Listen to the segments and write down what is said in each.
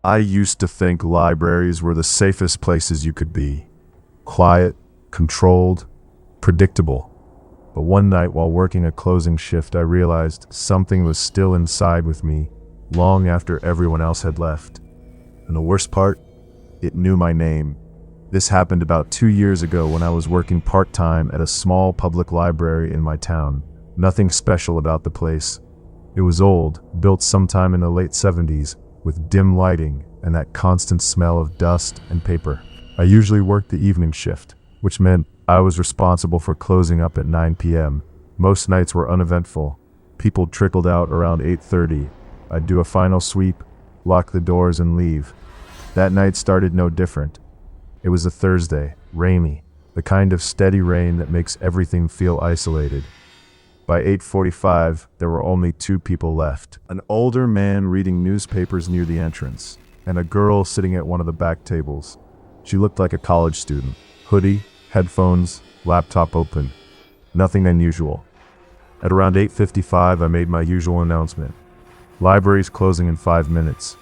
I used to think libraries were the safest places you could be. Quiet, controlled, predictable. But one night while working a closing shift, I realized something was still inside with me long after everyone else had left. And the worst part, it knew my name. This happened about 2 years ago when I was working part-time at a small public library in my town. Nothing special about the place. It was old, built sometime in the late 70s, with dim lighting and that constant smell of dust and paper. I usually worked the evening shift, which meant I was responsible for closing up at 9 p.m. Most nights were uneventful. People trickled out around 8:30. I'd do a final sweep, lock the doors, and leave. That night started no different. It was a Thursday, rainy, the kind of steady rain that makes everything feel isolated. By 8:45, there were only 2 people left. An older man reading newspapers near the entrance, and a girl sitting at one of the back tables. She looked like a college student. Hoodie, headphones, laptop open. Nothing unusual. At around 8:55, I made my usual announcement. Library's closing in 5 minutes.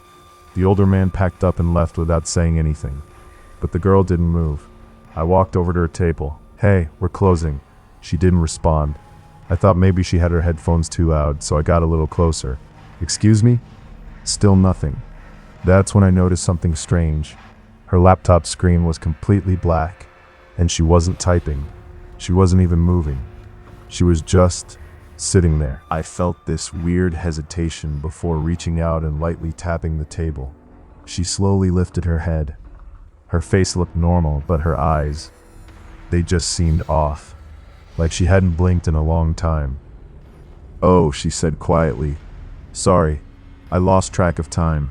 The older man packed up and left without saying anything. But the girl didn't move. I walked over to her table. "Hey, we're closing." She didn't respond. I thought maybe she had her headphones too loud, so I got a little closer. "Excuse me?" Still nothing. That's when I noticed something strange. Her laptop screen was completely black, and she wasn't typing. She wasn't even moving. She was just sitting there. I felt this weird hesitation before reaching out and lightly tapping the table. She slowly lifted her head. Her face looked normal, but her eyes, they just seemed off, like she hadn't blinked in a long time. "Oh," she said quietly. "Sorry, I lost track of time."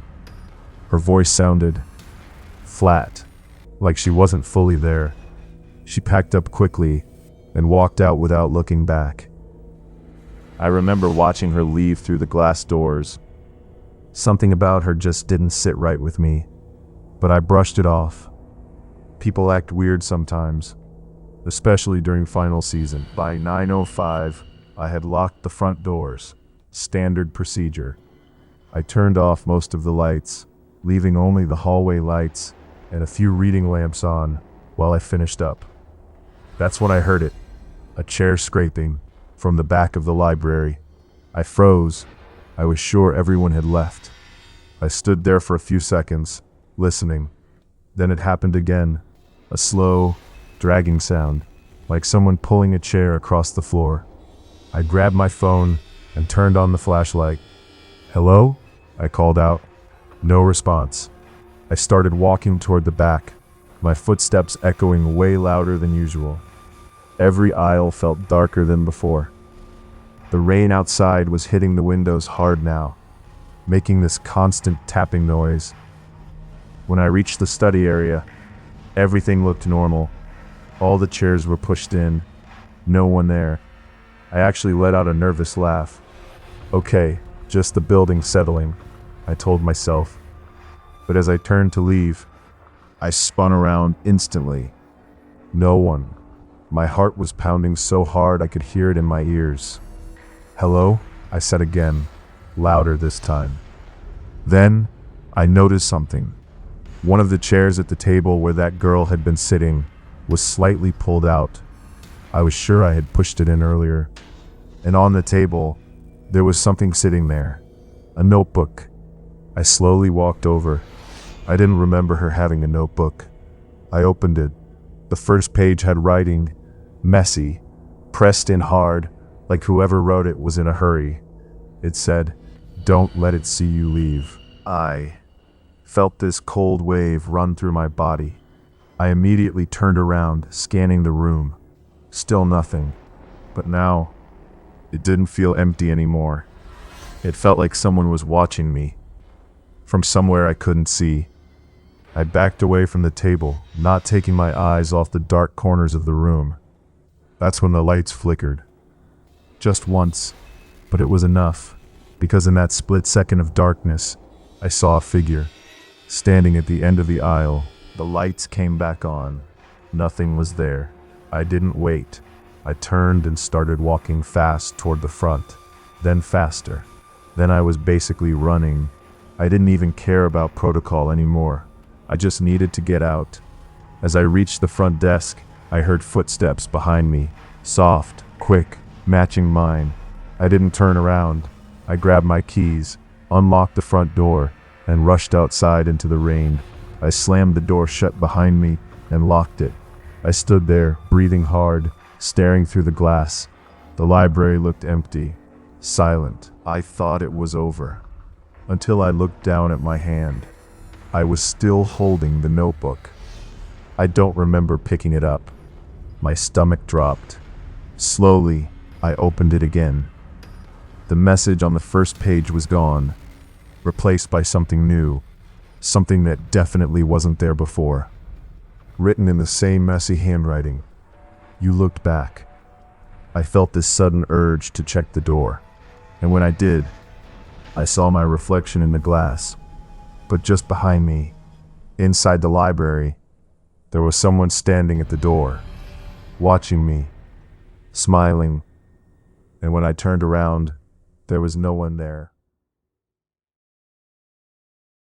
Her voice sounded flat, like she wasn't fully there. She packed up quickly and walked out without looking back. I remember watching her leave through the glass doors. Something about her just didn't sit right with me, but I brushed it off. People act weird sometimes, especially during final season. By 9:05, I had locked the front doors. Standard procedure. I turned off most of the lights, leaving only the hallway lights and a few reading lamps on while I finished up. That's when I heard it, a chair scraping from the back of the library. I froze. I was sure everyone had left. I stood there for a few seconds, listening. Then it happened again, a slow, dragging sound, like someone pulling a chair across the floor. I grabbed my phone and turned on the flashlight. "Hello?" I called out. No response. I started walking toward the back, my footsteps echoing way louder than usual. Every aisle felt darker than before. The rain outside was hitting the windows hard now, making this constant tapping noise. When I reached the study area, everything looked normal. All the chairs were pushed in, no one there. I actually let out a nervous laugh. "Okay, just the building settling," I told myself. But as I turned to leave, I spun around instantly. No one. My heart was pounding so hard I could hear it in my ears. "Hello?" I said again, louder this time. Then, I noticed something. One of the chairs at the table where that girl had been sitting was slightly pulled out. I was sure I had pushed it in earlier. And on the table, there was something sitting there. A notebook. I slowly walked over. I didn't remember her having a notebook. I opened it. The first page had writing, messy, pressed in hard, like whoever wrote it was in a hurry. It said, "Don't let it see you leave." I felt this cold wave run through my body. I immediately turned around, scanning the room. Still nothing. But now, it didn't feel empty anymore. It felt like someone was watching me, from somewhere I couldn't see. I backed away from the table, not taking my eyes off the dark corners of the room. That's when the lights flickered. Just once, but it was enough, because in that split second of darkness, I saw a figure, standing at the end of the aisle. The lights came back on. Nothing was there. I didn't wait. I turned and started walking fast toward the front, then faster. Then I was basically running, I didn't even care about protocol anymore. I just needed to get out. As I reached the front desk, I heard footsteps behind me, soft, quick, matching mine. I didn't turn around. I grabbed my keys, unlocked the front door, and rushed outside into the rain. I slammed the door shut behind me and locked it. I stood there, breathing hard, staring through the glass. The library looked empty, silent. I thought it was over, until I looked down at my hand. I was still holding the notebook. I don't remember picking it up. My stomach dropped. Slowly, I opened it again. The message on the first page was gone, replaced by something new, something that definitely wasn't there before. Written in the same messy handwriting. You looked back. I felt this sudden urge to check the door, and when I did, I saw my reflection in the glass. But just behind me, inside the library, there was someone standing at the door, watching me, smiling, and when I turned around, there was no one there.